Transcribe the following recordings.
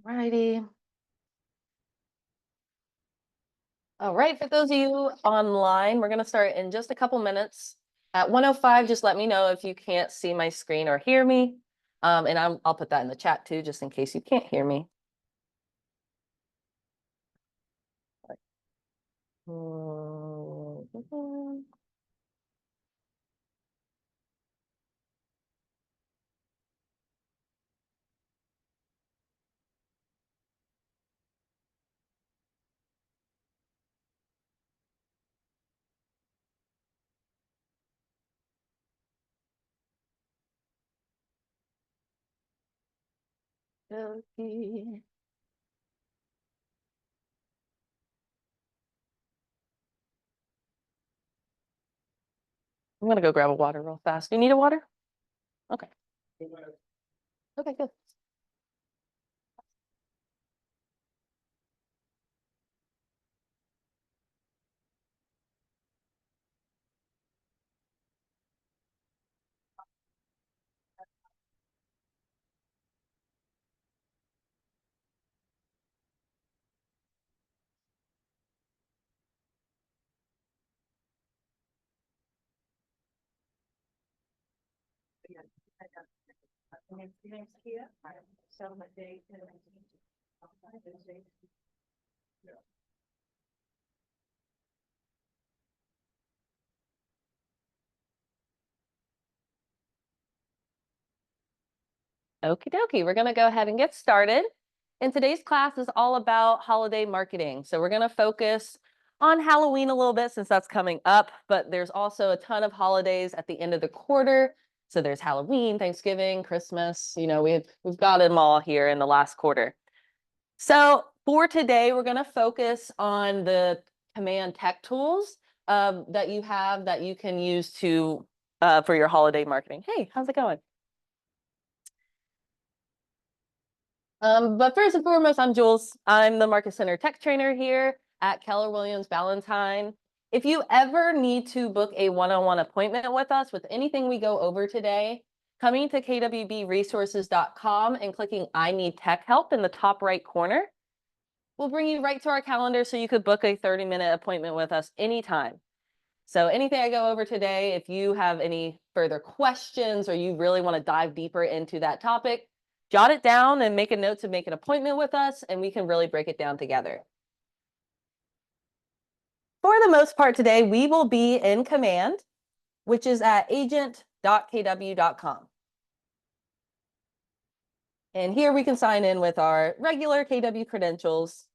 Righty. All right, for those of you online, we're going to start in just a couple minutes. At 1:05, just let me know if you can't see my screen or hear me. And I'll put that in the chat too, just in case you can't hear me. Okay. I'm gonna go grab a water real fast. Do you need a water? Okay. Okay, good. Okie dokie, we're going to go ahead and get started. And today's class is all about holiday marketing. So we're going to focus on Halloween a little bit since that's coming up, but there's also a ton of holidays at the end of the quarter. So there's Halloween, Thanksgiving, Christmas, we've got them all here in the last quarter. So for today, we're going to focus on the command tech tools that you have that you can use to for your holiday marketing. Hey, how's it going? But first and foremost, I'm Jules. I'm the Market Center Tech Trainer here at Keller Williams Ballantine. If you ever need to book a one-on-one appointment with us with anything we go over today, coming to kwbresources.com and clicking I Need Tech Help in the top right corner will bring you right to our calendar so you could book a 30-minute appointment with us anytime. So anything I go over today, if you have any further questions or you really want to dive deeper into that topic, jot it down and make a note to make an appointment with us, and we can really break it down together. For the most part today, we will be in command, which is at agent.kw.com. And here we can sign in with our regular KW credentials.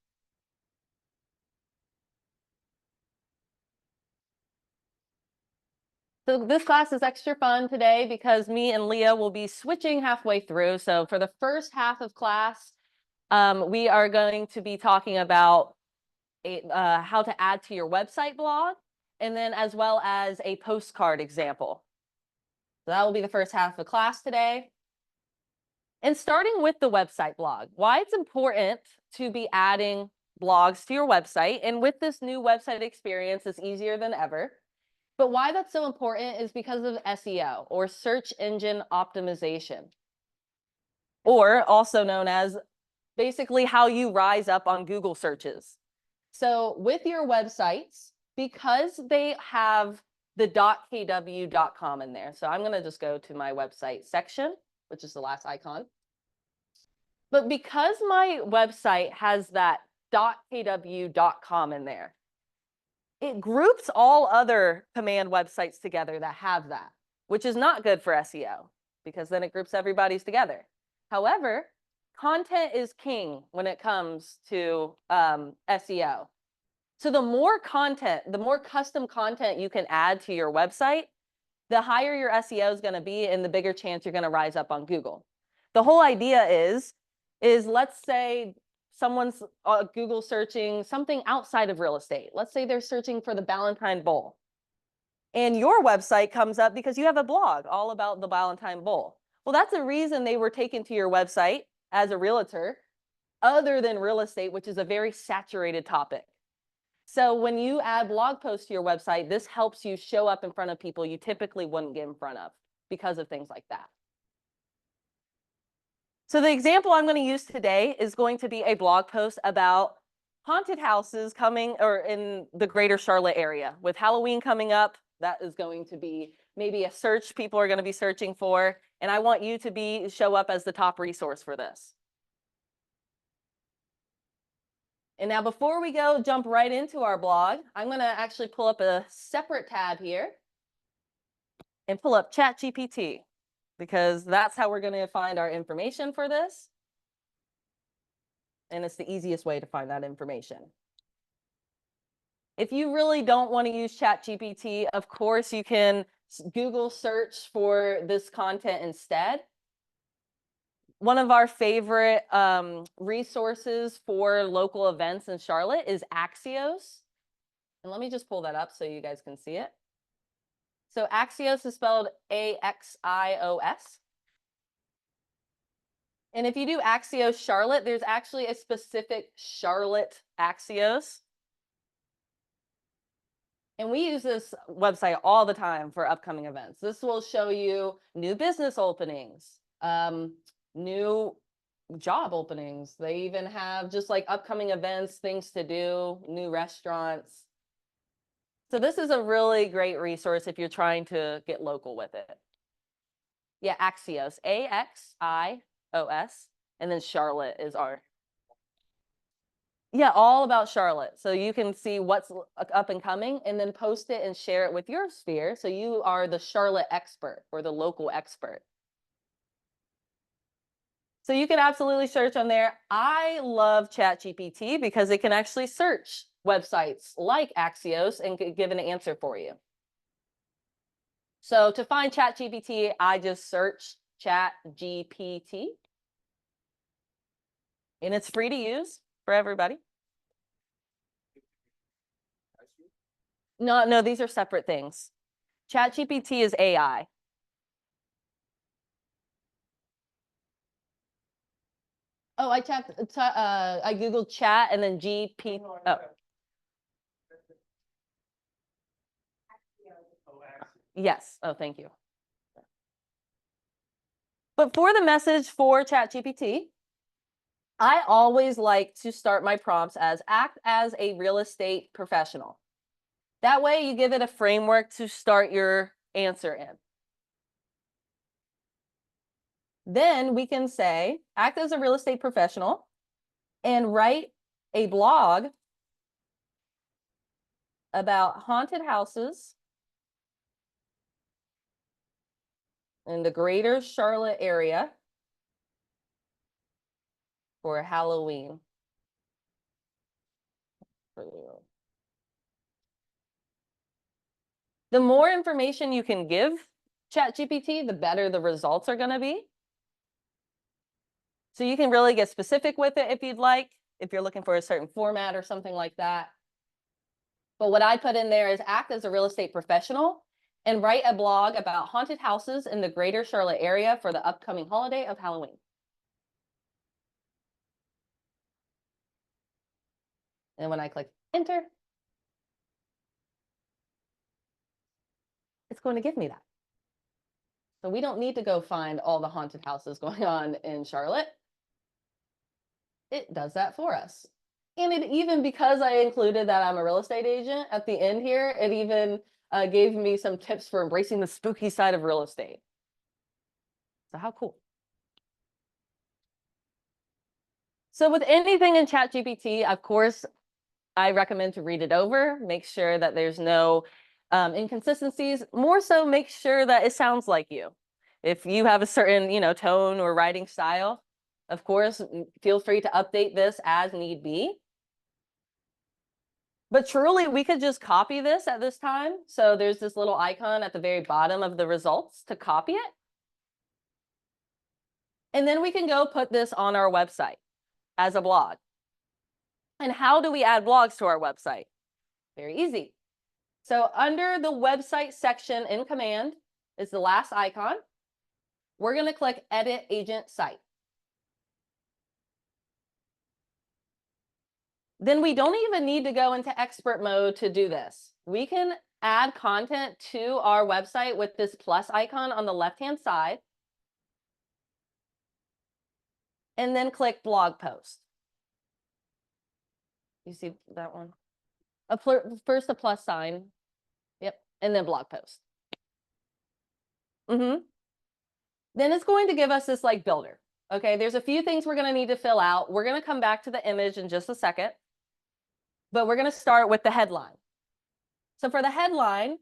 So this class is extra fun today because me and Leah will be switching halfway through. So for the first half of class, we are going to be talking about how to add to your website blog, and then as well as a postcard example. So that will be the first half of the class today. And starting with the website blog, why it's important to be adding blogs to your website. And with this new website experience, it's easier than ever. But why that's so important is because of SEO, or search engine optimization, or also known as basically how you rise up on Google searches. So with your websites, because they have the .kw.com in there, so I'm going to just go to my website section, which is the last icon. But because my website has that .kw.com in there, it groups all other command websites together that have that, which is not good for SEO because then it groups everybody's together. However, content is king when it comes to SEO. So the more content, the more custom content you can add to your website, the higher your SEO is going to be and the bigger chance you're going to rise up on Google. The whole idea is let's say someone's Google searching something outside of real estate. Let's say they're searching for the Ballantine Bowl. And your website comes up because you have a blog all about the Ballantine Bowl. Well, that's a reason they were taken to your website as a realtor, other than real estate, which is a very saturated topic. So when you add blog posts to your website, this helps you show up in front of people you typically wouldn't get in front of because of things like that. So the example I'm going to use today is going to be a blog post about haunted houses coming or in the greater Charlotte area. With Halloween coming up, that is going to be maybe a search people are going to be searching for. And I want you to show up as the top resource for this. And now before we jump right into our blog, I'm going to actually pull up a separate tab here and pull up ChatGPT, because that's how we're going to find our information for this. And it's the easiest way to find that information. If you really don't want to use ChatGPT, of course, you can Google search for this content instead. One of our favorite resources for local events in Charlotte is Axios. And let me just pull that up so you guys can see it. So Axios is spelled Axios. And if you do Axios Charlotte, there's actually a specific Charlotte Axios. And we use this website all the time for upcoming events. This will show you new business openings, new job openings. They even have just like upcoming events, things to do, new restaurants. So this is a really great resource if you're trying to get local with it. Yeah, Axios, Axios, and then Charlotte is our. Yeah, all about Charlotte. So you can see what's up and coming and then post it and share it with your sphere. So you are the Charlotte expert or the local expert. So you can absolutely search on there. I love ChatGPT because it can actually search websites like Axios and give an answer for you. So to find ChatGPT, I just search ChatGPT. And it's free to use for everybody. No, these are separate things. ChatGPT is AI. Oh, I Googled chat and then GP. Oh. Yes. Oh, thank you. But for the message for ChatGPT, I always like to start my prompts as act as a real estate professional. That way you give it a framework to start your answer in. Then we can say, act as a real estate professional and write a blog about haunted houses in the greater Charlotte area for Halloween. The more information you can give ChatGPT, the better the results are going to be. So you can really get specific with it if you'd like, if you're looking for a certain format or something like that. But what I put in there is act as a real estate professional and write a blog about haunted houses in the greater Charlotte area for the upcoming holiday of Halloween. And when I click enter, it's going to give me that. So we don't need to go find all the haunted houses going on in Charlotte. It does that for us. And it even, because I included that I'm a real estate agent at the end here, it even gave me some tips for embracing the spooky side of real estate. So how cool. So with anything in ChatGPT, of course, I recommend to read it over, make sure that there's no inconsistencies. More so, make sure that it sounds like you. If you have a certain, tone or writing style, of course, feel free to update this as need be. But truly, we could just copy this at this time. So there's this little icon at the very bottom of the results to copy it. And then we can go put this on our website as a blog. And how do we add blogs to our website? Very easy. So under the website section in command is the last icon. We're going to click Edit Agent Site. Then we don't even need to go into expert mode to do this. We can add content to our website with this plus icon on the left-hand side. and then click blog post. You see that one? First a plus sign. Yep. And then blog post. Then it's going to give us this like builder. Okay, there's a few things we're going to need to fill out. We're going to come back to the image in just a second, but we're going to start with the headline. So for the headline,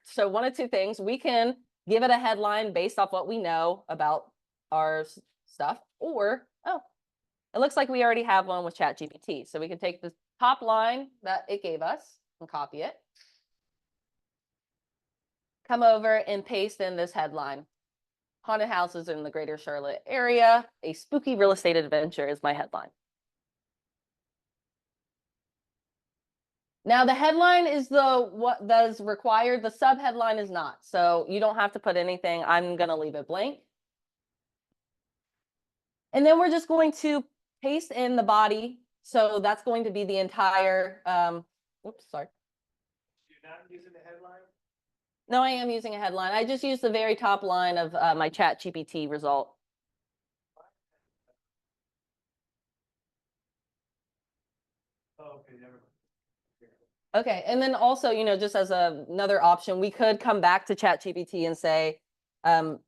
so one of two things, we can give it a headline based off what we know about our stuff, or, oh, it looks like we already have one with ChatGPT. So we can take the top line that it gave us and copy it. Come over and paste in this headline. Haunted houses in the greater Charlotte area. A spooky real estate adventure is my headline. Now the headline is what is required. The subheadline is not. So you don't have to put anything. I'm going to leave it blank. And then we're just going to paste in the body. So that's going to be the entire, oops, sorry. You're not using the headline? No, I am using a headline. I just used the very top line of my ChatGPT result. Oh, okay, never mind. Okay, and then also, you know, just as another option, we could come back to ChatGPT and say, now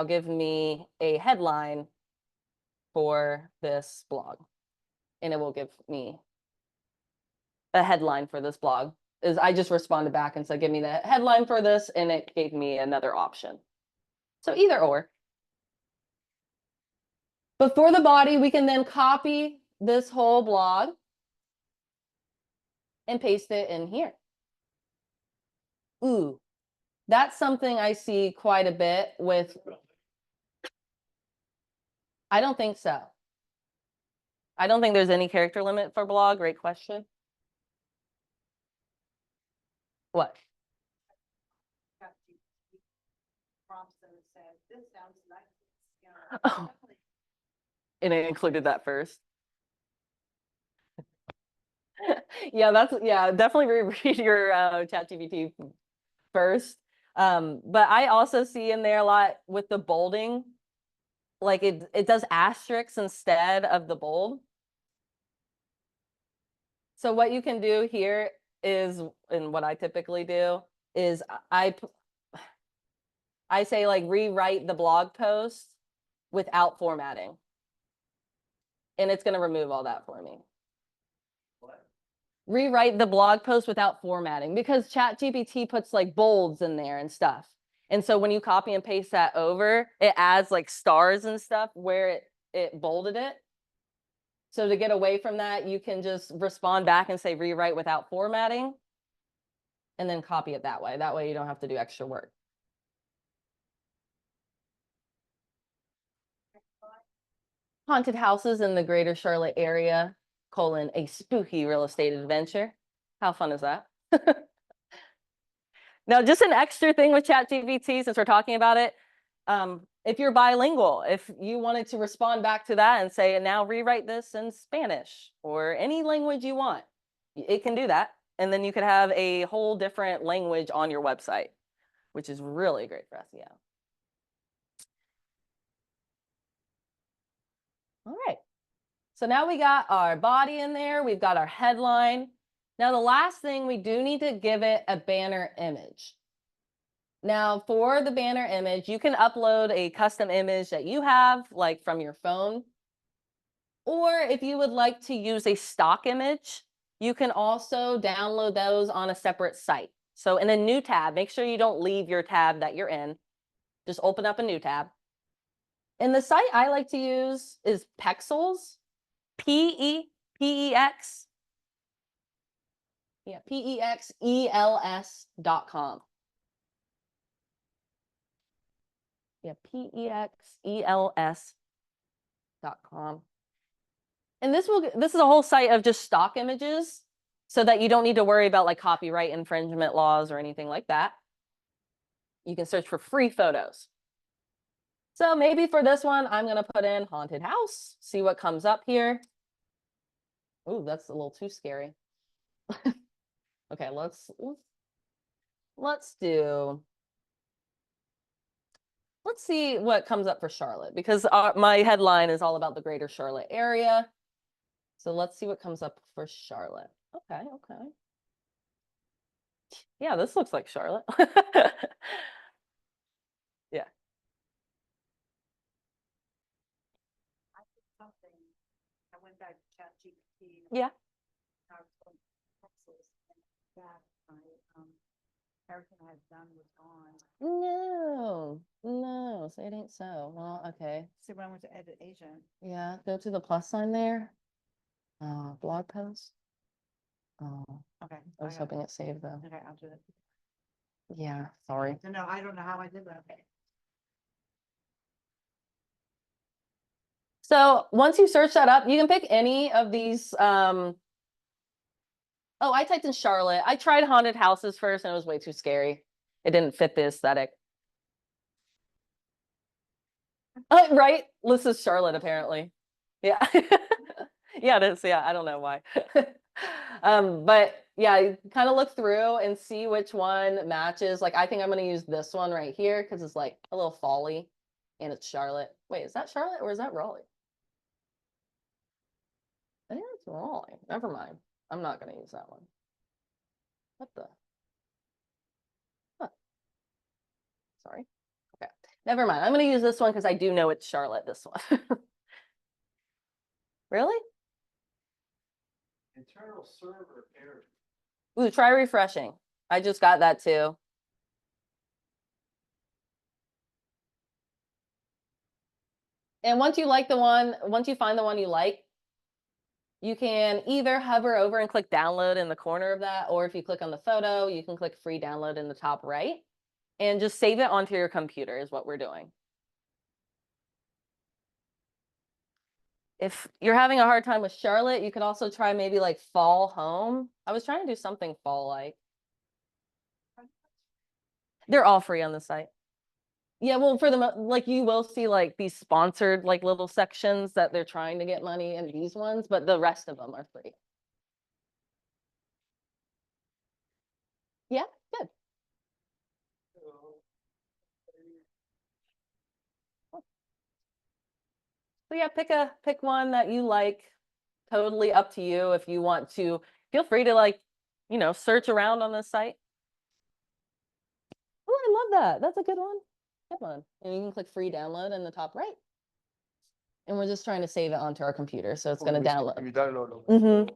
give me a headline for this blog. And it will give me a headline for this blog. I just responded back and said, give me the headline for this, and it gave me another option. So either or. But for the body, we can then copy this whole blog and paste it in here. Ooh, that's something I see quite a bit with. I don't think so. I don't think there's any character limit for blog. Great question. What? Oh. And it included that first. Yeah, definitely reread your ChatGPT first. But I also see in there a lot with the bolding, like it does asterisks instead of the bold. So what you can do here is, and what I typically do is I say like rewrite the blog post without formatting. And it's going to remove all that for me. What? Rewrite the blog post without formatting, because ChatGPT puts like bolds in there and stuff. And so when you copy and paste that over, it adds like stars and stuff where it bolded it. So to get away from that, you can just respond back and say rewrite without formatting, and then copy it that way. That way you don't have to do extra work. Haunted houses in the greater Charlotte area, a spooky real estate adventure. How fun is that? Now, just an extra thing with ChatGPT, since we're talking about it, if you're bilingual, if you wanted to respond back to that and say, and now rewrite this in Spanish or any language you want, it can do that. And then you could have a whole different language on your website, which is really great for SEO. All right. So now we got our body in there. We've got our headline. Now, the last thing, we do need to give it a banner image. Now, for the banner image, you can upload a custom image that you have, like from your phone. Or if you would like to use a stock image, you can also download those on a separate site. So in a new tab, make sure you don't leave your tab that you're in. Just open up a new tab. And the site I like to use is Pexels, P-E-X. Yeah, PEXELS.com. Yeah, PEXELS.com. And this is a whole site of just stock images, so that you don't need to worry about like copyright infringement laws or anything like that. You can search for free photos. So maybe for this one, I'm going to put in haunted house, see what comes up here. Ooh, that's a little too scary. Okay, let's do let's see what comes up for Charlotte, because my headline is all about the greater Charlotte area. So let's see what comes up for Charlotte. Okay, okay. Yeah, this looks like Charlotte. Yeah. I did something. I went back to ChatGPT. Yeah. I was going to Texas, and that everything I've done was gone. No, say it ain't so. Well, okay. So when I went to edit agent. Yeah, go to the plus sign there. Blog post. Oh, Okay. I was hoping it saved though. Okay, I'll do it. Yeah, sorry. No, I don't know how I did that. Okay. So once you search that up, you can pick any of these. Oh, I typed in Charlotte. I tried haunted houses first and it was way too scary. It didn't fit the aesthetic. Right? This is Charlotte, apparently. Yeah. Yeah, it is. Yeah, I don't know why. But yeah, kind of look through and see which one matches. Like, I think I'm going to use this one right here because it's like a little folly and it's Charlotte. Wait, is that Charlotte or is that Raleigh? I think that's Raleigh. Never mind. I'm not going to use that one. What the? Huh. Sorry. Okay. Never mind. I'm going to use this one because I do know it's Charlotte, this one. Really? Internal server error. Ooh, try refreshing. I just got that too. And once you find the one you like, you can either hover over and click download in the corner of that, or if you click on the photo, you can click free download in the top right and just save it onto your computer is what we're doing. If you're having a hard time with Charlotte, you could also try maybe like fall home. I was trying to do something fall-like. They're all free on the site. Yeah, well, for the like you will see like these sponsored like little sections that they're trying to get money in these ones, but the rest of them are free. Yeah, good. So yeah, pick one that you like. Totally up to you if you want to. Feel free to like, search around on this site. Oh, I love that. That's a good one. Good one. And you can click free download in the top right. And we're just trying to save it onto our computer, so it's going to download. Mm-hmm.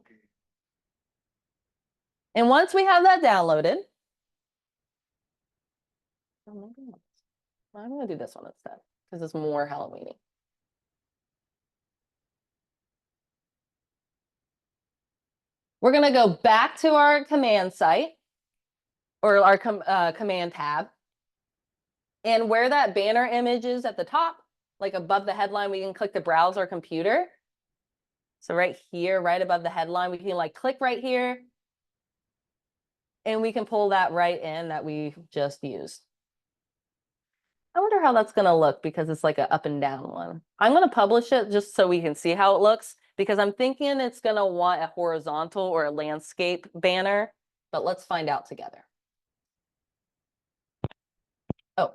And once we have that downloaded, I'm going to do this one instead because it's more Halloween-y. We're going to go back to our command site or our command tab. And where that banner image is at the top, like above the headline, we can click to browse our computer. So right here, right above the headline, we can like click right here. And we can pull that right in that we just used. I wonder how that's going to look because it's like an up and down one. I'm going to publish it just so we can see how it looks because I'm thinking it's going to want a horizontal or a landscape banner, but let's find out together. Oh,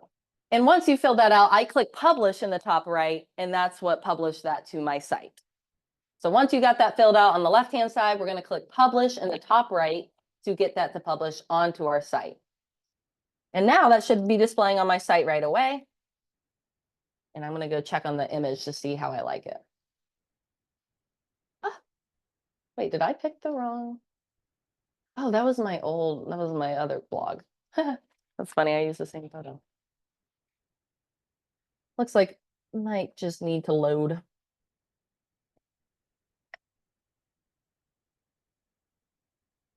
and once you fill that out, I click publish in the top right, and that's what published that to my site. So once you got that filled out on the left-hand side, we're going to click publish in the top right to get that to publish onto our site. And now that should be displaying on my site right away. And I'm going to go check on the image to see how I like it. Ah, wait, did I pick the wrong? Oh, that was my other blog. That's funny. I used the same photo. Looks like might just need to load.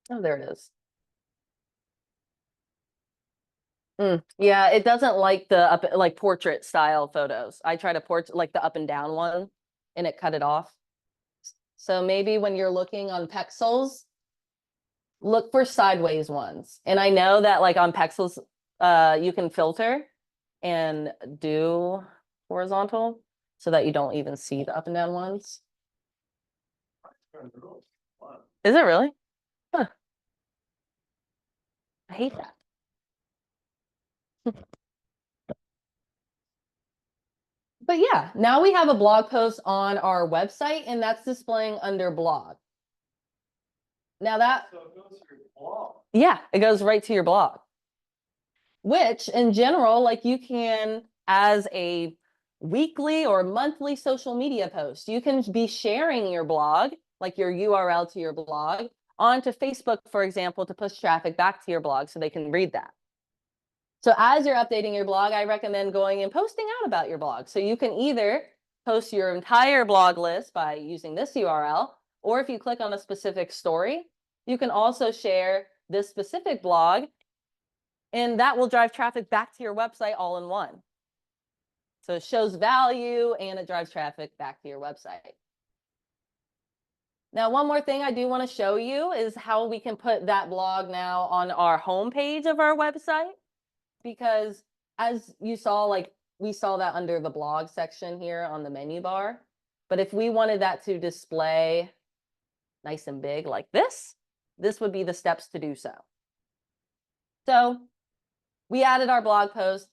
Oh, there it is. Yeah, it doesn't like the like portrait style photos. I tried to like the up and down one and it cut it off. So maybe when you're looking on Pexels, look for sideways ones. And I know that like on Pexels, you can filter and do horizontal so that you don't even see the up and down ones. Is it really? Huh. I hate that. But yeah, now we have a blog post on our website and that's displaying under blog. Now that, So it goes to your blog. yeah, it goes right to your blog. Which in general, like you can, as a weekly or monthly social media post, you can be sharing your blog, like your URL to your blog, onto Facebook, for example, to push traffic back to your blog so they can read that. So as you're updating your blog, I recommend going and posting out about your blog. So you can either post your entire blog list by using this URL, or if you click on a specific story, you can also share this specific blog, and that will drive traffic back to your website all in one. So it shows value and it drives traffic back to your website. Now, one more thing I do want to show you is how we can put that blog now on our homepage of our website, because as you saw, like we saw that under the blog section here on the menu bar. But if we wanted that to display nice and big like this would be the steps to do so. So we added our blog post.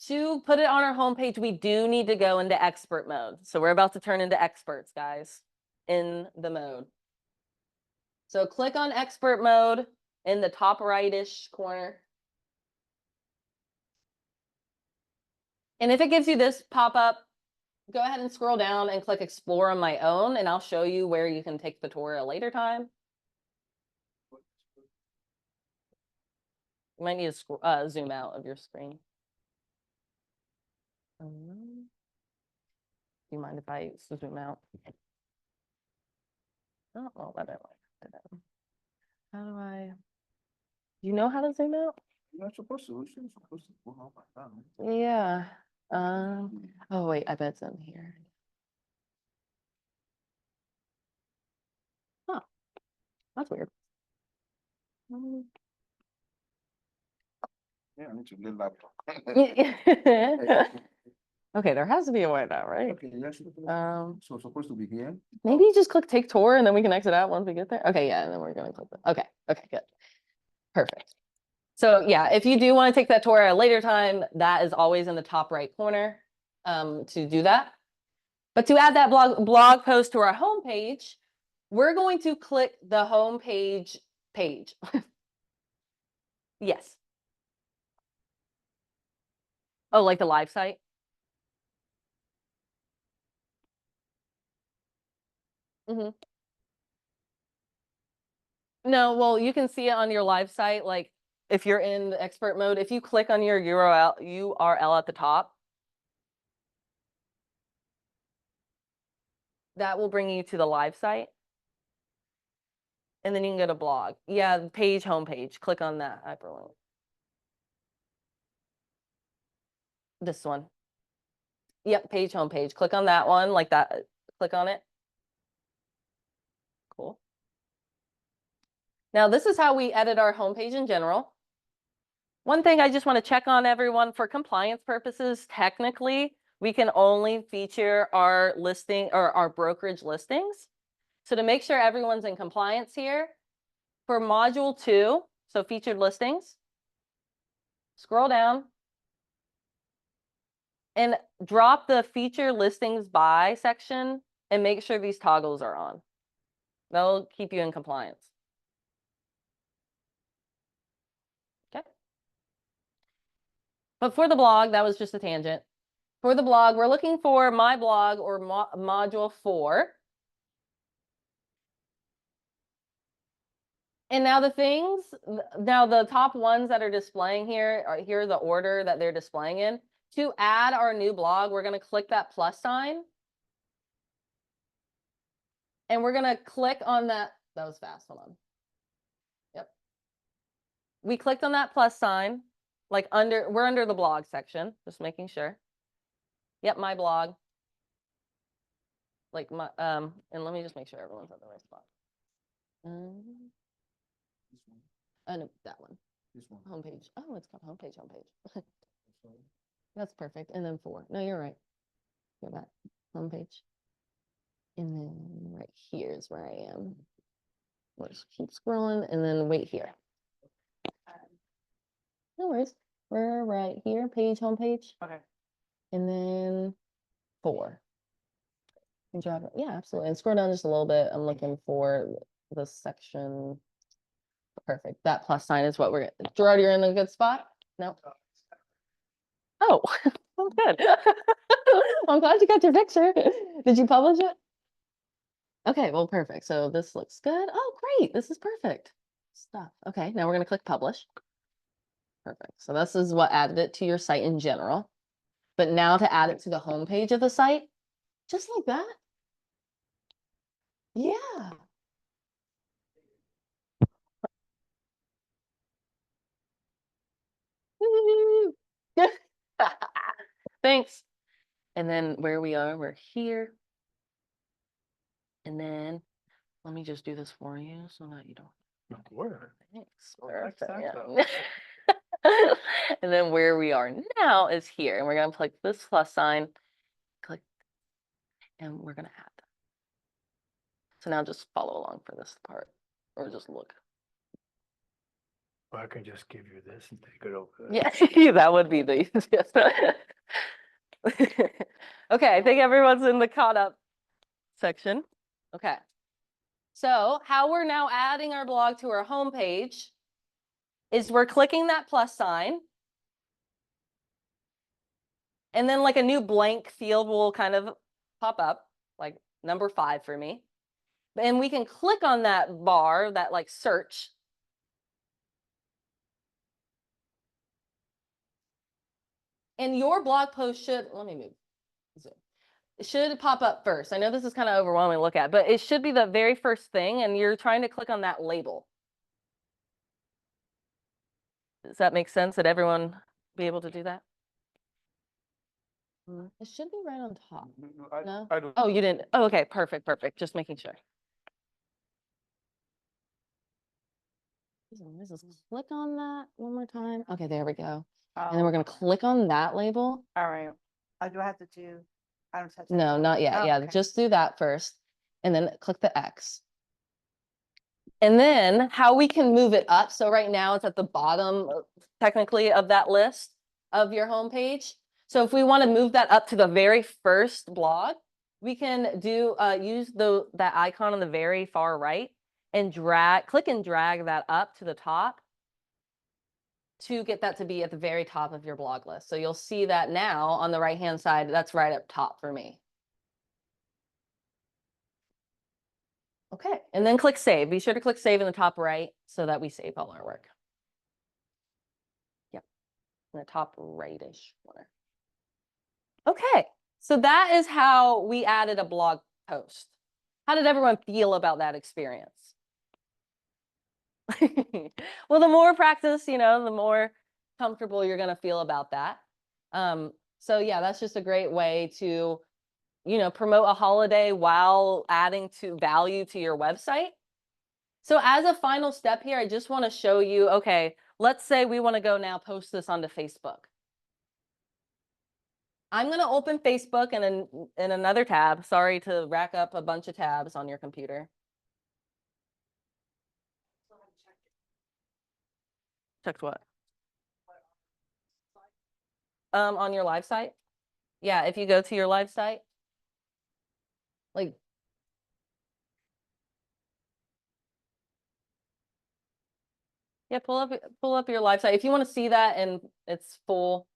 To put it on our homepage, we do need to go into expert mode. So we're about to turn into experts, guys, in the mode. So click on expert mode in the top right-ish corner. And if it gives you this pop-up, go ahead and scroll down and click explore on my own, and I'll show you where you can take the tour a later time. You might need to zoom out of your screen. Do you mind if I zoom out? Oh, I don't like that. How do I? Do you know how to zoom out? You're not supposed to. You're supposed to go out like that. Yeah. Oh wait, I bet it's in here. Huh. That's weird. Yeah, I need to leave laptop. Okay, there has to be a way though, right? Okay, yes. So it's supposed to be here. Maybe you just click take tour and then we can exit out once we get there. Okay, yeah, and then we're gonna click that. Okay, good. Perfect. So yeah, if you do want to take that tour at a later time, that is always in the top right corner to do that. But to add that blog post to our homepage, we're going to click the homepage page. Yes. Oh, like the live site? Mm-hmm. No, well, you can see it on your live site. Like if you're in the expert mode, if you click on your URL at the top, that will bring you to the live site. And then you can go to blog. Yeah, page, homepage. Click on that hyperlink. This one. Yep, page, homepage. Click on that one, like that. Click on it. Cool. Now, this is how we edit our homepage in general. One thing I just want to check on everyone for compliance purposes, technically, we can only feature our listing or our brokerage listings. So to make sure everyone's in compliance here, for module 2, so featured listings, scroll down and drop the feature listings by section and make sure these toggles are on. That'll keep you in compliance. Okay. But for the blog, that was just a tangent. For the blog, we're looking for my blog or module 4. And now the top ones that are displaying here are the order that they're displaying in. To add our new blog, we're going to click that plus sign. And we're going to click on that. That was fast. Hold on. Yep. We clicked on that plus sign, like we're under the blog section, just making sure. Yep, my blog. Like my, and let me just make sure everyone's at the right spot. This one. Oh, no, that one. This one. Homepage. Oh, it's called homepage. That's perfect. And then 4. No, you're right. Go back. Homepage. And then right here is where I am. We'll just keep scrolling and then wait here. No worries. We're right here, page, homepage. Okay. And then 4. Good job. Yeah, absolutely. And scroll down just a little bit. I'm looking for the section. Perfect. That plus sign is what we're, Gerard, you're in a good spot? No? Oh, well, good. I'm glad you got your picture. Did you publish it? Okay, well, perfect. So this looks good. Oh, great. This is perfect stuff. Okay, now we're going to click publish. Perfect. So this is what added it to your site in general. But now to add it to the home page of the site, just like that. Yeah. Woo. Thanks. And then where we are, we're here. And then let me just do this for you so that you don't. Where? Thanks. Next time, Perfect, yeah. And then where we are now is here. And we're going to click this plus sign, click, and we're going to add that. So now just follow along for this part or just look. I can just give you this and take it over. Yeah, that would be the easiest. Okay, I think everyone's in the caught up section. Okay. So how we're now adding our blog to our homepage is we're clicking that plus sign. And then like a new blank field will kind of pop up, like number 5 for me. And we can click on that bar, that like search. And your blog post should, let me move. It should pop up first. I know this is kind of overwhelming to look at, but it should be the very first thing. And you're trying to click on that label. Does that make sense? Did everyone be able to do that? It should be right on top. No? I don't. Oh, you didn't. Oh, okay. Perfect. Perfect. Just making sure. Just click on that one more time. Okay, there we go. And then we're going to click on that label. All right. Do I have to do, I don't touch. No, not yet. Oh, Yeah, okay. just do that first. And then click the X. And then how we can move it up. So right now it's at the bottom, technically, of that list of your homepage. So if we want to move that up to the very first blog, we can do use that icon on the very far right and click and drag that up to the top to get that to be at the very top of your blog list. So you'll see that now on the right-hand side, that's right up top for me. Okay, and then click save. Be sure to click save in the top right so that we save all our work. Yep, in the top rightish corner. Okay, so that is how we added a blog post. How did everyone feel about that experience? Well, the more practice, the more comfortable you're going to feel about that. So yeah, that's just a great way to, promote a holiday while adding value to your website. So as a final step here, I just want to show you, okay, let's say we want to go now post this onto Facebook. I'm going to open Facebook in another tab. Sorry to rack up a bunch of tabs on your computer. Checked what? On your live site. Yeah, if you go to your live site. Like, yeah, pull up your live site. If you want to see that and it's full.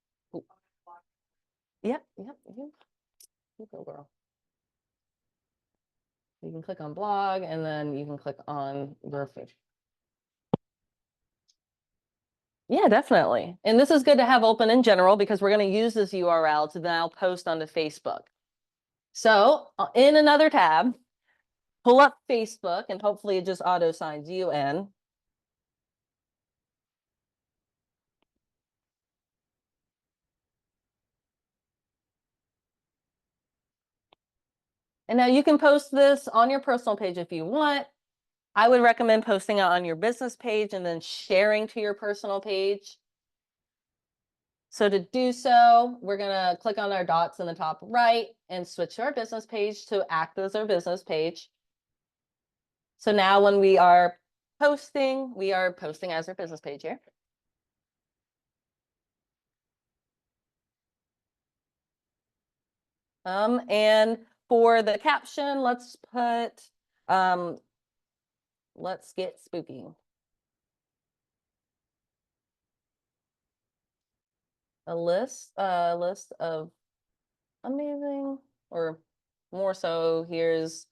Yep, you go, girl. You can click on blog and then you can click on your page. Yeah, definitely. And this is good to have open in general because we're going to use this URL to now post onto Facebook. So in another tab, pull up Facebook and hopefully it just auto signs you in. And now you can post this on your personal page if you want. I would recommend posting it on your business page and then sharing to your personal page. So to do so, we're going to click on our dots in the top right and switch to our business page to act as our business page. So now when we are posting as our business page here. And for the caption, let's put, let's get spooky. A list of amazing, or more so, here's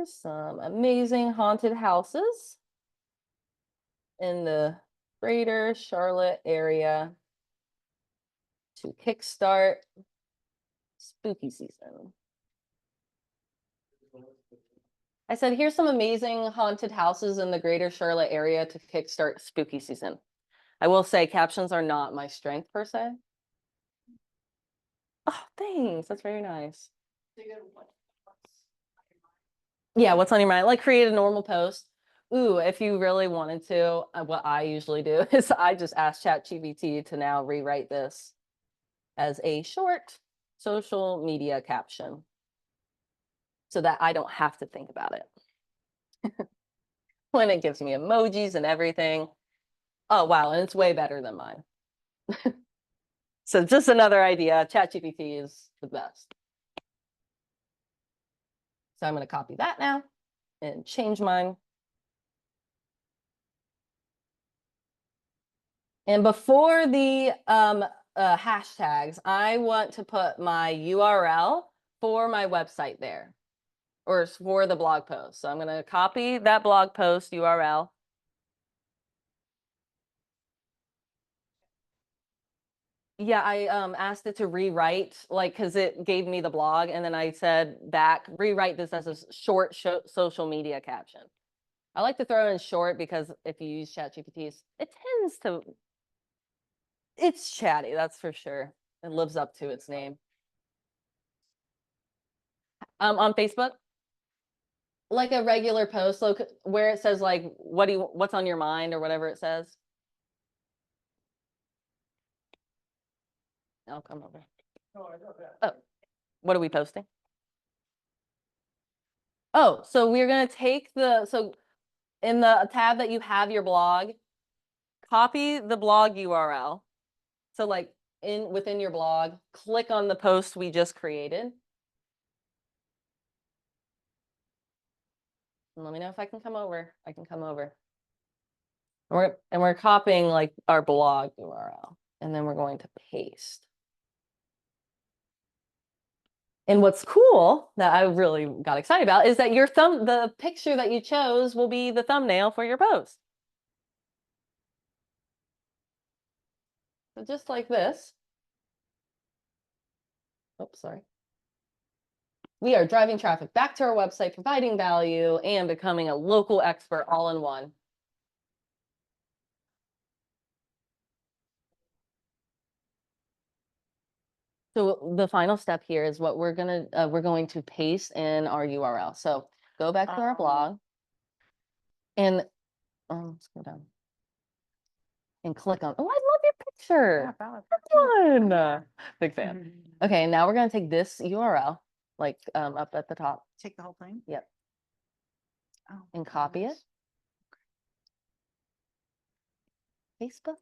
some amazing haunted houses in the greater Charlotte area to kickstart spooky season. I said, here's some amazing haunted houses in the greater Charlotte area to kickstart spooky season. I will say captions are not my strength per se. Oh, thanks. That's very nice. Yeah, what's on your mind? Like create a normal post. Ooh, if you really wanted to, what I usually do is I just ask ChatGPT to now rewrite this as a short social media caption so that I don't have to think about it. When it gives me emojis and everything. Oh, wow, and it's way better than mine. So just another idea, ChatGPT is the best. So I'm going to copy that now and change mine. And before the hashtags, I want to put my URL for my website there, or for the blog post. So I'm going to copy that blog post URL. Yeah, I asked it to rewrite, like, because it gave me the blog, and then I said back, rewrite this as a short social media caption. I like to throw in short because if you use ChatGPT, it tends to, it's chatty, that's for sure. It lives up to its name. On Facebook, like a regular post, look where it says like, what's on your mind or whatever it says. I'll come over. Oh, what are we posting? Oh, so we're gonna take so in the tab that you have your blog, copy the blog URL. So like within your blog, click on the post we just created. And let me know if I can come over. I can come over. And we're copying like our blog URL, and then we're going to paste. And what's cool that I really got excited about is that the picture that you chose will be the thumbnail for your post. So just like this. Oops, sorry. We are driving traffic back to our website, providing value, and becoming a local expert all in one. So the final step here is what we're going to paste in our URL. So go back to our blog and let's go down and click on, oh, I love your picture. Fun. Big fan. Okay, now we're going to take this URL, like up at the top. Take the whole thing? Yep. Oh, And copy it. Facebook.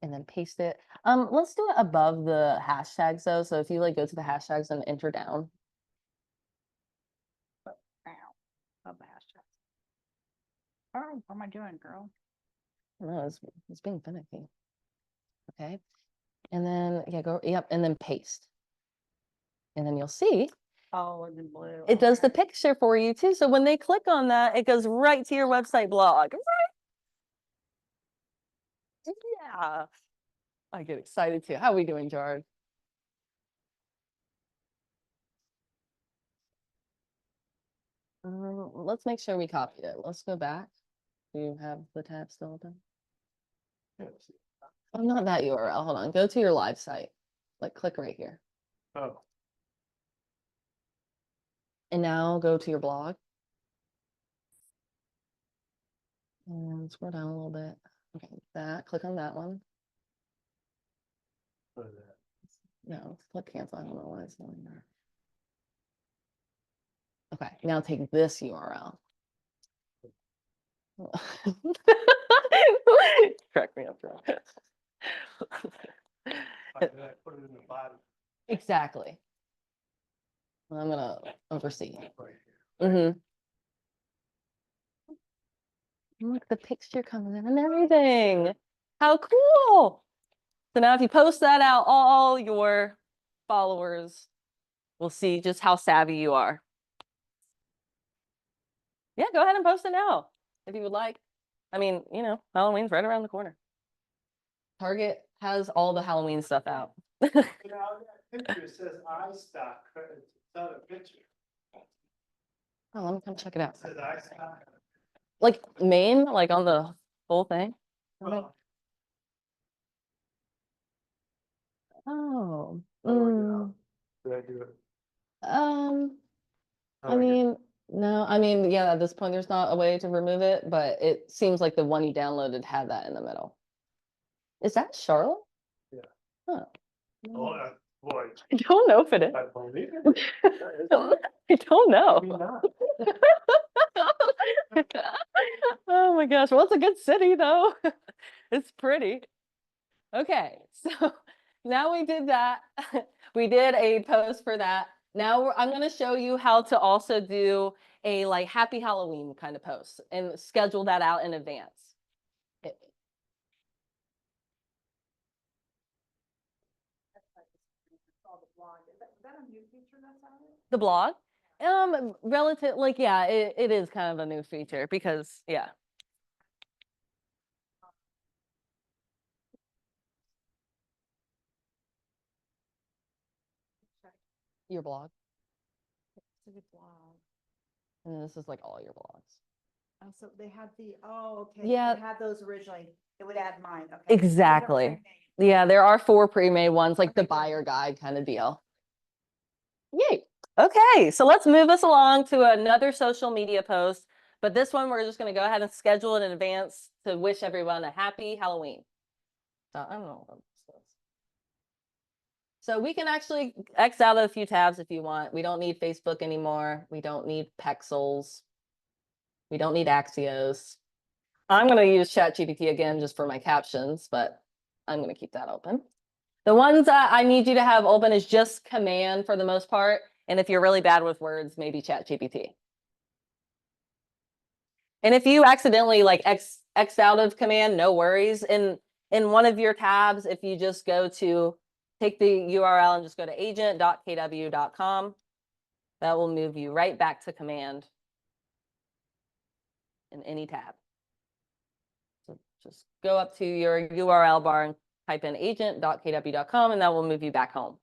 And then paste it. Let's do it above the hashtags though. So if you like go to the hashtags and enter down. Love the hashtag. Oh, what am I doing, girl? No, it's being finicky. Okay. And then yeah, yep, and then paste. And then you'll see Oh, in blue. it does the picture for you too. So when they click on that, it goes right to your website blog. Yeah. I get excited too. How are we doing, Jared? Let's make sure we copied it. Let's go back. Do you have the tab still open? Oh, not that URL. Hold on. Go to your live site. Like click right here. Oh, And now go to your blog. And scroll down a little bit. Okay, click on that one. what is that? No, click cancel. I don't know why it's doing that. Okay, now take this URL. Correct me up wrong. I put it in the bottom Exactly. I'm gonna oversee. right here. Mm-hmm. Look, the picture comes in and everything. How cool. So now if you post that out, all your followers will see just how savvy you are. Yeah, go ahead and post it now if you would like. I mean, you know, Halloween's right around the corner. Target has all the Halloween stuff out. You know, that picture says iStock, it's not a picture, Oh, let me come check it out. it says iStock. Like Maine, like on the whole thing. Well, Oh, did I do it? I Oh, mean, no, I mean, yeah, at this point, there's not a way to remove it, but it seems like the one you downloaded had that in the middle. Is that Charlotte? Yeah. Huh. Oh, boy, I don't know if it is. I believe it. I don't know. Maybe not. Oh my gosh, well, it's a good city though. It's pretty. Okay, so now we did that. We did a post for that. Now I'm going to show you how to also do a like happy Halloween kind of post and schedule that out in advance. It- Saw the blog. Is that a new feature that's added? The blog, relative, like, yeah, it is kind of a new feature because, yeah. Your blog, It's a good blog. and this is like all your blogs. Oh, so they had okay. Yeah. They had those originally. It would add mine, okay. Exactly. Yeah, there are 4 pre-made ones, like the buyer guide kind of deal. Yay. Okay, so let's move us along to another social media post, but this one we're just going to go ahead and schedule it in advance to wish everyone a happy Halloween. So I don't know what this is. So we can actually X out a few tabs if you want. We don't need Facebook anymore. We don't need Pexels. We don't need Axios. I'm going to use ChatGPT again just for my captions, but I'm going to keep that open. The ones that I need you to have open is just Command for the most part. And if you're really bad with words, maybe ChatGPT. And if you accidentally like X out of Command, no worries. In one of your tabs, if you just go to take the URL and just go to agent.kw.com, that will move you right back to Command in any tab. So just go up to your URL bar and type in agent.kw.com, and that will move you back home.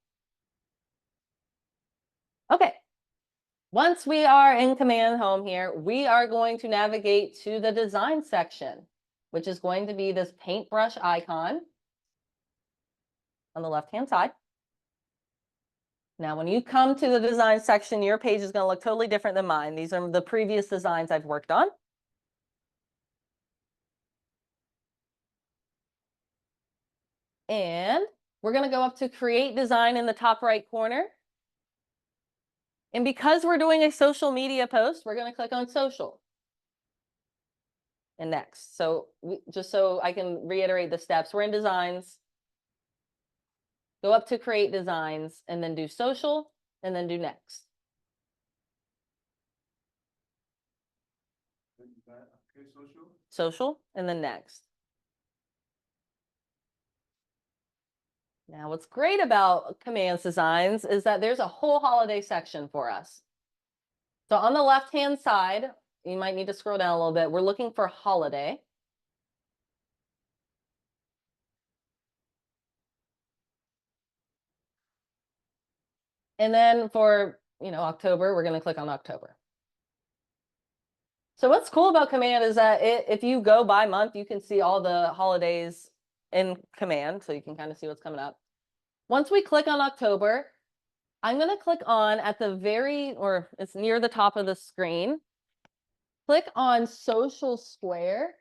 Okay. Once we are in Command Home here, we are going to navigate to the design section, which is going to be this paintbrush icon on the left-hand side. Now, when you come to the design section, your page is going to look totally different than mine. These are the previous designs I've worked on. And we're going to go up to Create Design in the top right corner. And because we're doing a social media post, we're going to click on Social. And Next. So just so I can reiterate the steps, we're in Designs. Go up to Create Designs and then do Social and then do Next. Okay, social. Social and then Next. Now, what's great about Commands Designs is that there's a whole holiday section for us. So on the left-hand side, you might need to scroll down a little bit. We're looking for holiday. And then for, October, we're going to click on October. So what's cool about Command is that if you go by month, you can see all the holidays in Command, so you can kind of see what's coming up. Once we click on October, I'm going to click on at the or it's near the top of the screen. Click on Social Square.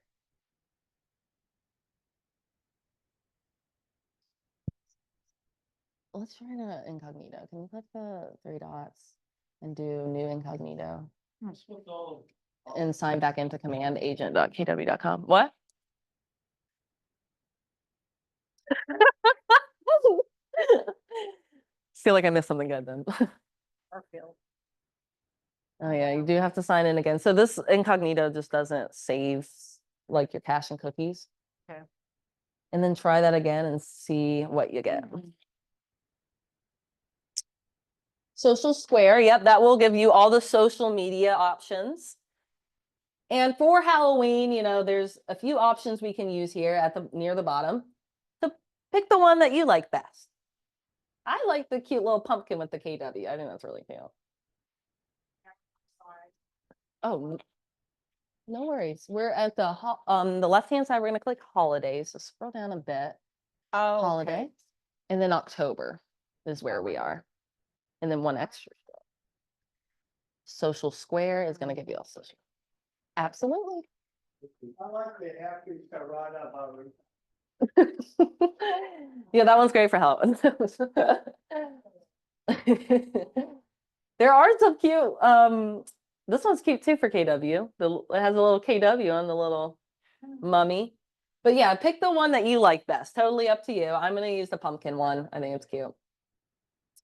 Let's try to incognito. Can you click the 3 dots and do new incognito? It's supposed to all and sign back into commandagent.kw.com. What? Feel like I missed something good then. Or Phil. Oh yeah, you do have to sign in again. So this incognito just doesn't save like your cache and cookies. Okay. And then try that again and see what you get. Social Square, yep, that will give you all the social media options. And for Halloween, you know, there's a few options we can use here at the near the bottom. So pick the one that you like best. I like the cute little pumpkin with the KW. I think that's really cute. Sorry. Oh, no worries. We're at the left-hand side, we're gonna click holidays. So scroll down a bit. Oh, Holiday. And then October is where we are. And then one extra. Social Square is gonna give you all social. Absolutely. I like the happy charada about it. Yeah, that one's great for help. There are some cute, this one's cute too for KW. It has a little KW on the little mummy. But yeah, pick the one that you like best. Totally up to you. I'm gonna use the pumpkin one. I think it's cute.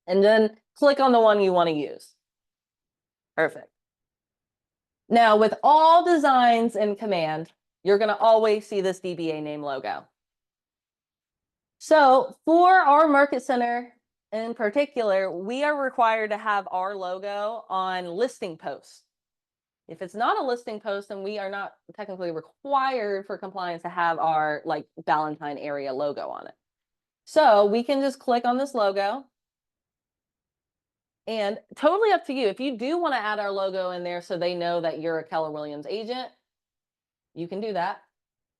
And then click on the one you want to use. Perfect. Now with all designs in Command, you're gonna always see this DBA name logo. So for our market center in particular, we are required to have our logo on listing posts. If it's not a listing post, then we are not technically required for compliance to have our like Valentine area logo on it. So we can just click on this logo. And totally up to you. If you do want to add our logo in there so they know that you're a Keller Williams agent, you can do that.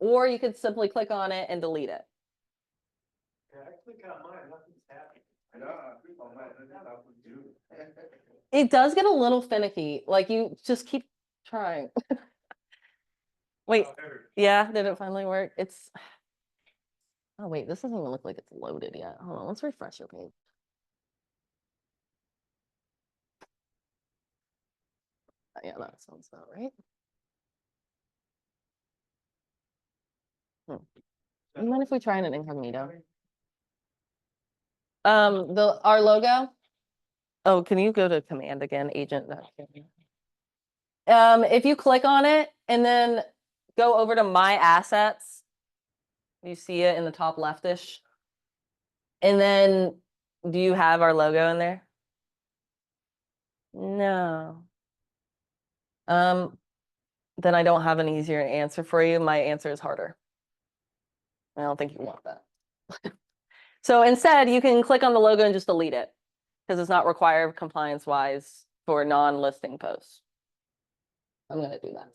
Or you could simply click on it and delete it. Yeah, I click on mine, nothing's happening. It does get a little finicky. Like you just keep trying. Wait, Oh, there yeah, did it finally work? It's, oh wait, this doesn't even look like it's loaded yet. Hold on, let's refresh your page. Yeah, that sounds about right. You mind if we try an incognito? Our logo. Oh, can you go to command again, agent? If you click on it and then go over to my assets, you see it in the top leftish. And then do you have our logo in there? No. Then I don't have an easier answer for you. My answer is harder. I don't think you want that. So instead, you can click on the logo and just delete it because it's not required compliance-wise for non-listing posts. I'm going to do that.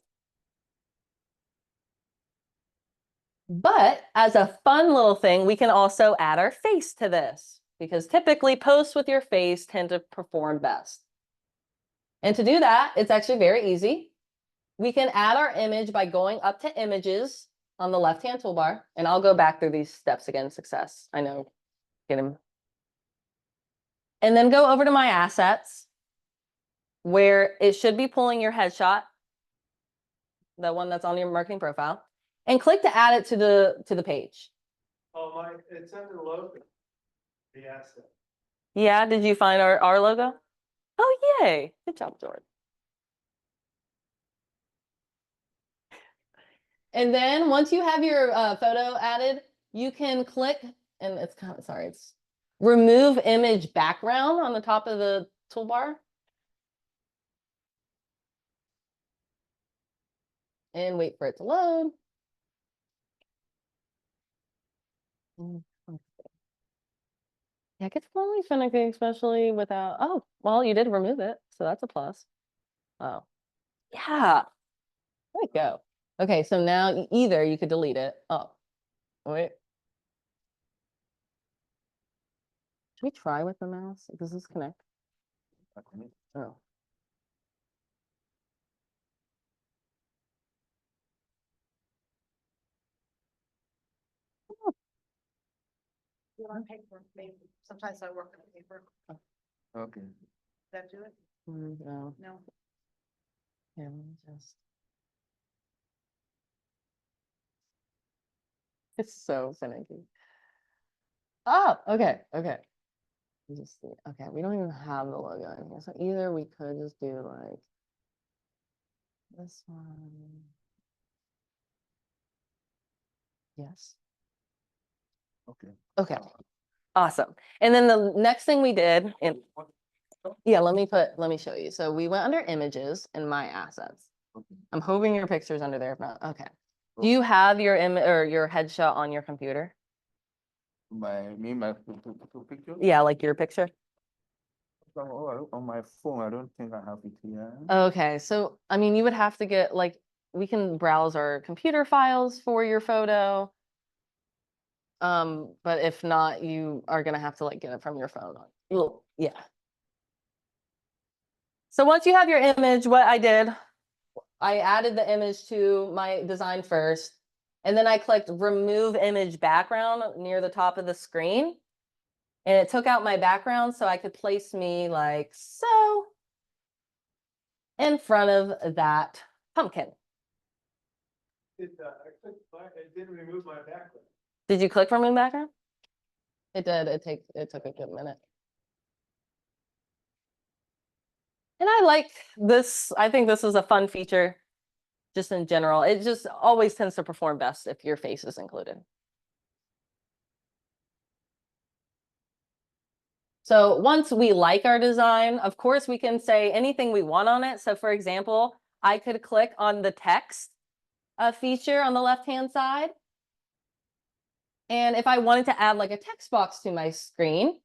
But as a fun little thing, we can also add our face to this because typically posts with your face tend to perform best. And to do that, it's actually very easy. We can add our image by going up to images on the left-hand toolbar, and I'll go back through these steps again, success. I know, get him. And then go over to my assets where it should be pulling your headshot, the one that's on your marketing profile, and click to add it to the page. Oh, it's under the logo. The asset. Yeah, did you find our logo? Oh, yay. Good job, Jordan. And then once you have your photo added, you can click, and it's kind of, sorry, it's remove image background on the top of the toolbar. And wait for it to load. Yeah, it gets really finicky, especially without, oh, well, you did remove it, so that's a plus. Oh, yeah. There we go. Okay, so now either you could delete it. Oh, wait. Should we try with the mouse? Does this connect? Oh. You want paper, maybe. Sometimes I work on paper. Okay. Does that do it? No. No. Here, let me just. It's so finicky. Oh, okay, okay. Just see. Okay, we don't even have the logo in here, so either we could just do like this one. Yes. Okay. Okay. Awesome. And then the next thing we did, and yeah, let me show you. So we went under images and my assets. Okay. I'm hoping your picture's under there. If not, okay. Do you have your image or your headshot on your computer? My picture? Yeah, like your picture. On my phone, I don't think I have it here. Okay, so I mean, you would have to get like, we can browse our computer files for your photo. But if not, you are gonna have to like get it from your phone. Well, yeah. So once you have your image, what I did, I added the image to my design first, and then I clicked remove image background near the top of the screen. And it took out my background so I could place me like so in front of that pumpkin. I clicked, it didn't remove my background. Did you click remove background? It did. It took a good minute. And I like this. I think this is a fun feature just in general. It just always tends to perform best if your face is included. So once we like our design, of course, we can say anything we want on it. So for example, I could click on the text feature on the left-hand side. And if I wanted to add like a text box to my screen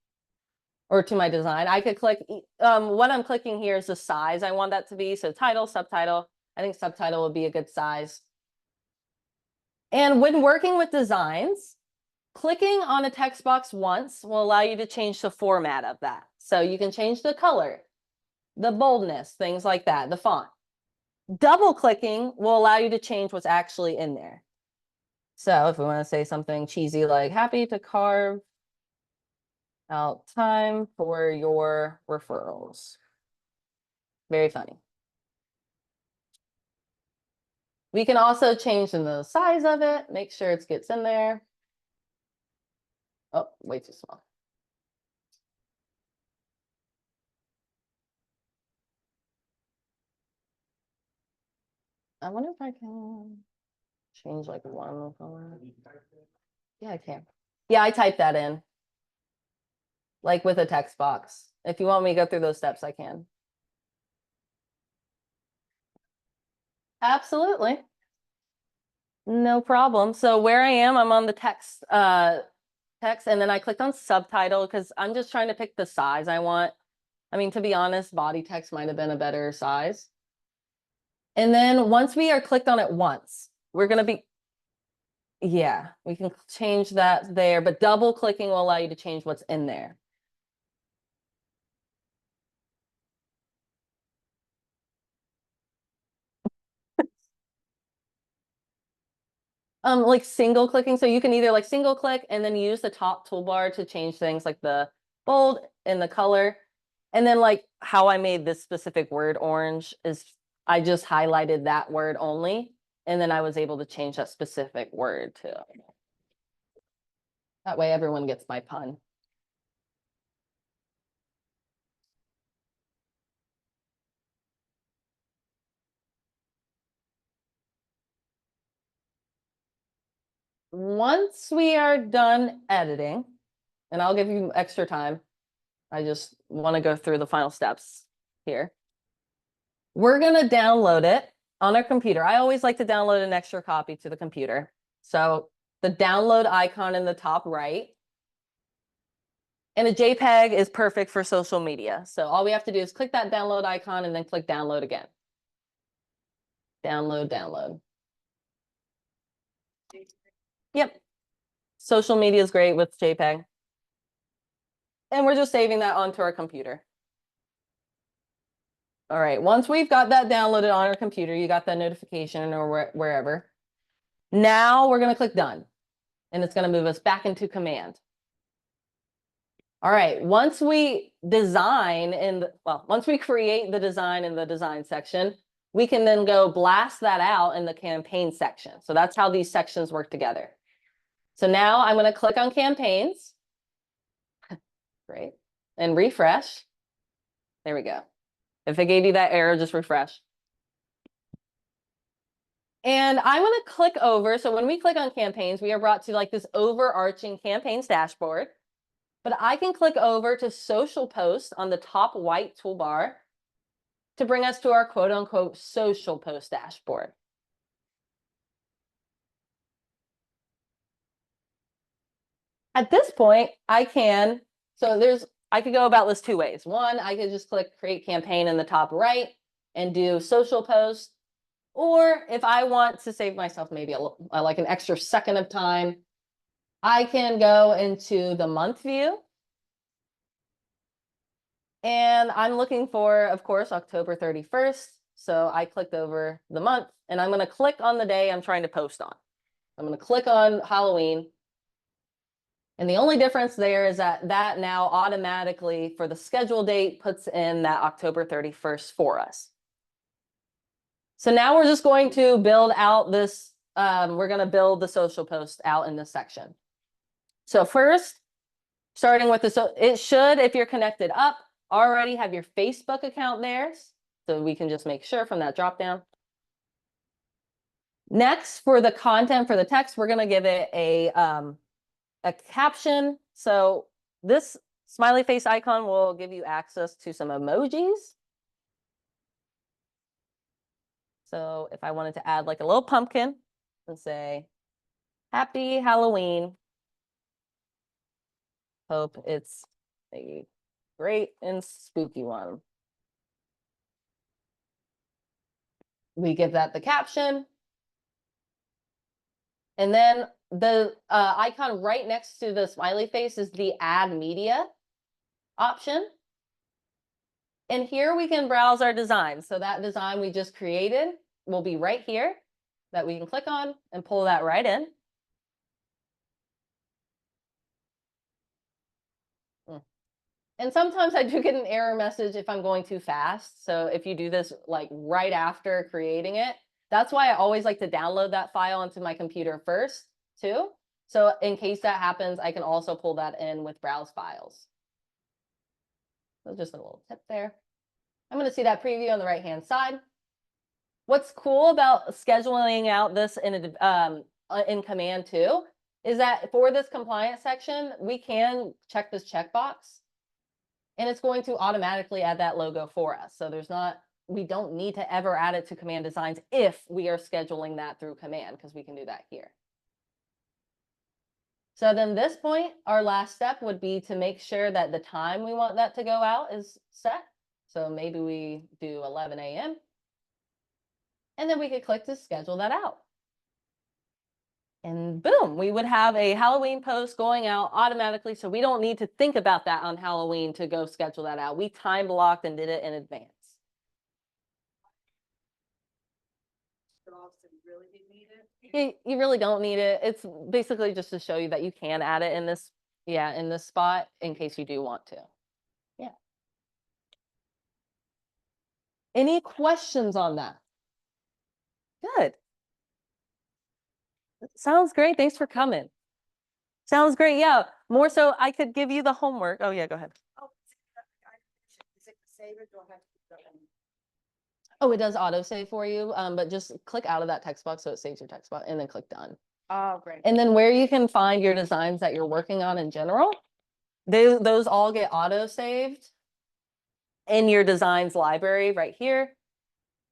or to my design, I could click, what I'm clicking here is the size I want that to be. So title, subtitle, I think subtitle would be a good size. And when working with designs, clicking on a text box once will allow you to change the format of that. So you can change the color, the boldness, things like that, the font. Double clicking will allow you to change what's actually in there. So if we want to say something cheesy like happy to carve out time for your referrals. Very funny. We can also change the size of it, make sure it gets in there. Oh, way too small. I wonder if I can change like one color. Yeah, I can. Yeah, I typed that in. Like with a text box. If you want me to go through those steps, I can. Absolutely. No problem. So where I am, I'm on the text, and then I clicked on subtitle because I'm just trying to pick the size I want. I mean, to be honest, body text might have been a better size. And then once we are clicked on it once, we're going to be, yeah, we can change that there, but double clicking will allow you to change what's in there. Like single clicking. So you can either like single click and then use the top toolbar to change things like the bold and the color. And then like how I made this specific word orange is I just highlighted that word only. And then I was able to change that specific word too. That way everyone gets my pun. Once we are done editing, and I'll give you extra time, I just want to go through the final steps here. We're going to download it on our computer. I always like to download an extra copy to the computer. So the download icon in the top right. And a JPEG is perfect for social media. So all we have to do is click that download icon and then click download again. Download, download. Yep. Social media is great with JPEG. And we're just saving that onto our computer. All right, once we've got that downloaded on our computer, you got that notification or wherever. Now we're going to click done. And it's going to move us back into command. All right, once we design once we create the design in the design section, we can then go blast that out in the campaign section. So that's how these sections work together. So now I'm going to click on campaigns. Great. And refresh. There we go. If it gave you that error, just refresh. And I'm going to click over. So when we click on campaigns, we are brought to like this overarching campaigns dashboard. But I can click over to social post on the top white toolbar to bring us to our quote unquote social post dashboard. At this point, I could go about this two ways. One, I could just click create campaign in the top right and do social post. Or if I want to save myself maybe like an extra second of time, I can go into the month view. And I'm looking for, of course, October 31st. So I clicked over the month and I'm going to click on the day I'm trying to post on. I'm going to click on Halloween. And the only difference there is that now automatically for the schedule date puts in that October 31st for us. So now we're just going to build out this, we're going to build the social post out in this section. So first, starting with it should, if you're connected up, already have your Facebook account there. So we can just make sure from that drop down. Next, for the content for the text, we're going to give it a caption. So this smiley face icon will give you access to some emojis. So if I wanted to add like a little pumpkin and say, Happy Halloween. Hope it's a great and spooky one. We give that the caption. And then the icon right next to the smiley face is the add media option. And here we can browse our design. So that design we just created will be right here that we can click on and pull that right in. And sometimes I do get an error message if I'm going too fast. So if you do this like right after creating it, that's why I always like to download that file onto my computer first too. So in case that happens, I can also pull that in with browse files. So just a little tip there. I'm going to see that preview on the right-hand side. What's cool about scheduling out this in Command 2 is that for this compliance section, we can check this checkbox. And it's going to automatically add that logo for us. So we don't need to ever add it to command designs if we are scheduling that through command, because we can do that here. So then this point, our last step would be to make sure that the time we want that to go out is set. So maybe we do 11 a.m. And then we could click to schedule that out. And boom, we would have a Halloween post going out automatically. So we don't need to think about that on Halloween to go schedule that out. We time blocked and did it in advance. Really didn't need it. You really don't need it. It's basically just to show you that you can add it in this, in this spot in case you do want to. Yeah. Any questions on that? Good. Sounds great. Thanks for coming. Sounds great. Yeah. More so I could give you the homework. Oh yeah, go ahead. Oh, is it save it or have to go in? Oh, it does autosave for you, but just click out of that text box so it saves your text box and then click done. Oh, great. And then where you can find your designs that you're working on in general, those all get auto-saved in your designs library right here.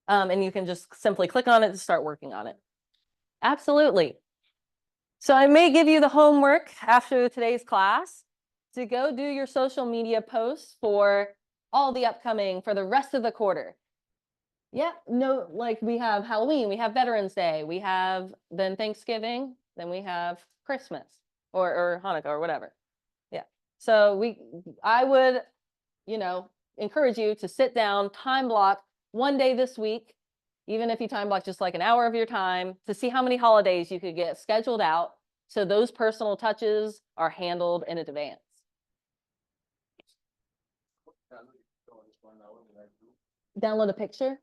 And you can just simply click on it to start working on it. Absolutely. So I may give you the homework after today's class to go do your social media posts for all the upcoming, for the rest of the quarter. Yeah, no, like we have Halloween, we have Veterans Day, we have then Thanksgiving, then we have Christmas or Hanukkah or whatever. Yeah. So I would, encourage you to sit down, time block one day this week, even if you time block just like an hour of your time, to see how many holidays you could get scheduled out so those personal touches are handled in advance. Download a picture?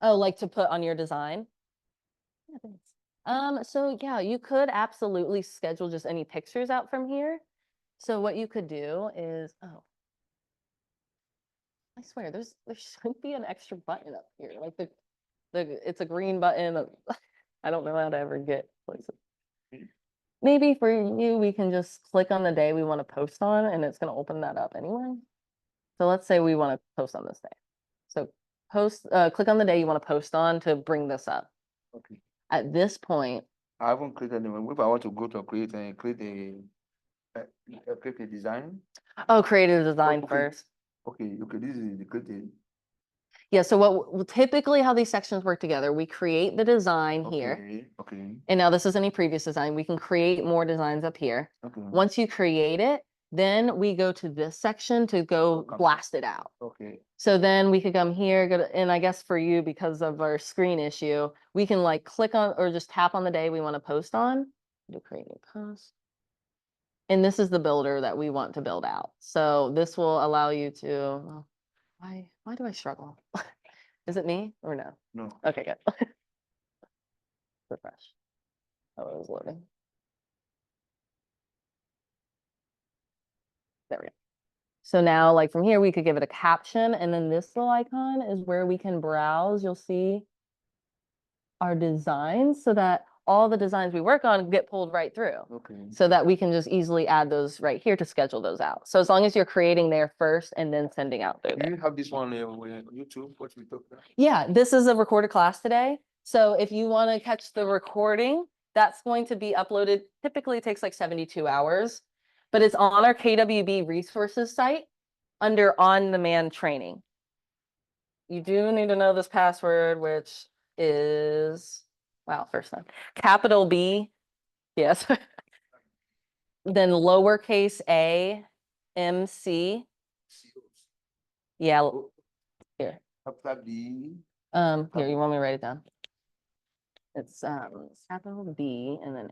Oh, like to put on your design? Yeah, thanks. So yeah, you could absolutely schedule just any pictures out from here. So what you could do is, oh, I swear there should be an extra button up here, like it's a green button. I don't know how to ever get places. Maybe for you, we can just click on the day we want to post on and it's gonna open that up anyway. So let's say we want to post on this day. So click on the day you want to post on to bring this up. Okay. At this point, I haven't created anyone. If I want to go to create a design. oh, create a design okay. first. Okay, this is the created. Yeah, so typically how these sections work together, we create the design here. Okay. And now this is any previous design. We can create more designs up here. Okay. Once you create it, then we go to this section to go blast it out. Okay. So then we could come here, and I guess for you, because of our screen issue, we can like click on or just tap on the day we want to post on. Do create new post. And this is the builder that we want to build out. So this will allow you to, oh, why do I struggle? Is it me or no? No. Okay, good. Refresh. Oh, it was loading. There we go. So now, like from here, we could give it a caption, and then this little icon is where we can browse. You'll see our designs so that all the designs we work on get pulled right through. Okay. So that we can just easily add those right here to schedule those out. So as long as you're creating there first and then sending out through Do there. you have this one on YouTube? What we talk about? Yeah, this is a recorded class today. So if you want to catch the recording, that's going to be uploaded. Typically it takes like 72 hours, but it's on our KWB resources site under on-demand training. You do need to know this password, which is, wow, first time, capital B, yes. Then lowercase a, MC, yeah, here. After the Here, you want me to write it down? It's capital B and then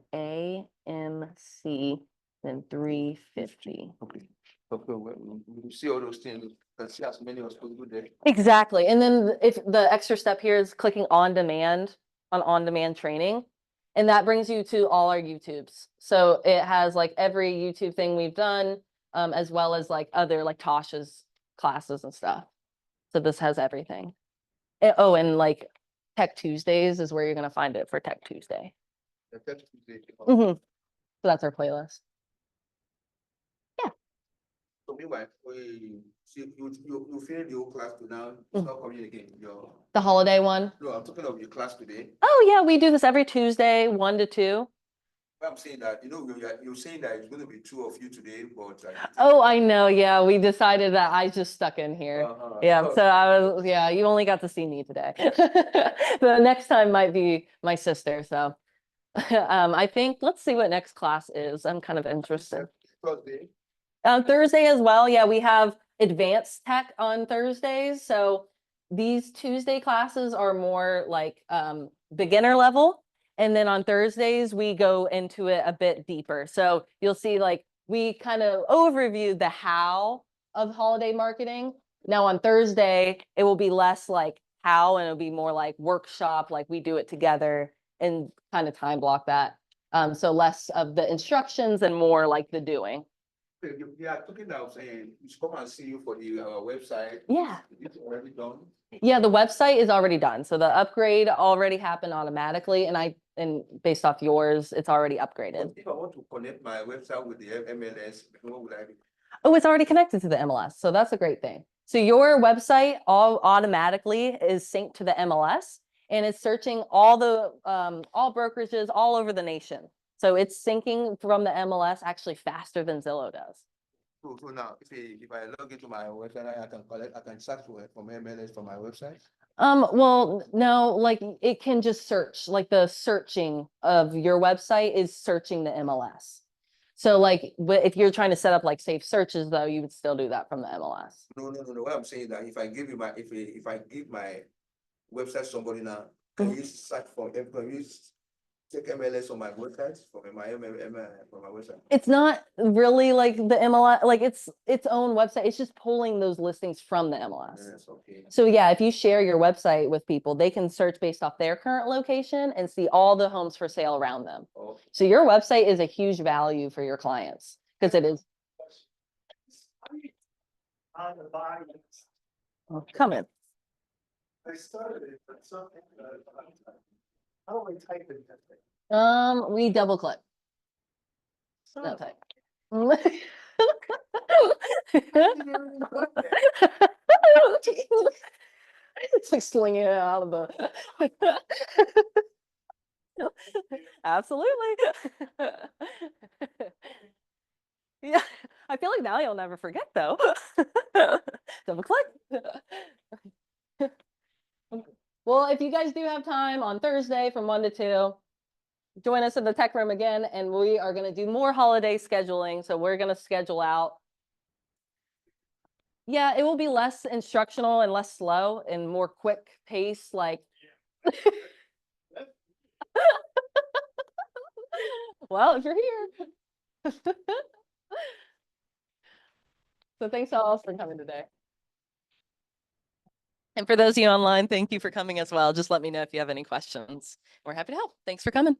AMC, then 350. okay. Okay, we see all those things. You can see as many as possible there. Exactly. And then if the extra step here is clicking on demand training, and that brings you to all our YouTubes. So it has like every YouTube thing we've done, as well as like other like Tasha's classes and stuff. So this has everything. Oh, and like Tech Tuesdays is where you're going to find it for Tech Tuesday. The text is there. So that's our playlist. So meanwhile, you finish the whole class to now. It's not coming again. The holiday one. No, I'm talking of your class today. Oh yeah, we do this every Tuesday, 1 to 2. I'm saying that, you're saying that it's going to be 2 of you today, but Oh, I know. Yeah, we decided that I just stuck in here. Yeah, so you only got to see me today. The next time might be my sister. So I think, let's see what next class is. I'm kind of interested. Thursday. Thursday as well. Yeah, we have advanced tech on Thursdays. So these Tuesday classes are more like beginner level. And then on Thursdays, we go into it a bit deeper. So you'll see like we kind of overviewed the how of holiday marketing. Now on Thursday, it will be less like how, and it'll be more like workshop, like we do it together and kind of time block that. So less of the instructions and more like the doing. Yeah, talking about saying we should come and see you for the website. Yeah. It's already done. Yeah, the website is already done. So the upgrade already happened automatically, and based off yours, it's already upgraded. If I want to connect my website with the MLS, what would I do? Oh, it's already connected to the MLS. So that's a great thing. So your website all automatically is synced to the MLS, and it's searching all the all brokerages all over the nation. So it's syncing from the MLS actually faster than Zillow does. So now, if I log into my website, I can search from MLS from my website. Well, no, like it can just search, like the searching of your website is searching the MLS. So like, if you're trying to set up like safe searches though, you would still do that from the MLS. No. What I'm saying is that if I give you my if I give my website to somebody now, can you search for can you take MLS on my website, from my website. It's not really like the MLS, like it's its own website. It's just pulling those listings from the MLS. Yes, okay. So yeah, if you share your website with people, they can search based off their current location and see all the homes for sale around them. Oh, So your website is a huge value for your clients because it is. On the body. Come in. I started it, but something, how do I type it? That thing? We double click. Son No of a- type. It's like slinging it out of the. Absolutely. Yeah, I feel like now you'll never forget though. Double click. Well, if you guys do have time on Thursday from 1 to 2, join us in the tech room again, and we are going to do more holiday scheduling. So we're going to schedule out. Yeah, it will be less instructional and less slow and more quick pace, like. Well, if you're here. So thanks all for coming today. And for those of you online, thank you for coming as well. Just let me know if you have any questions. We're happy to help. Thanks for coming.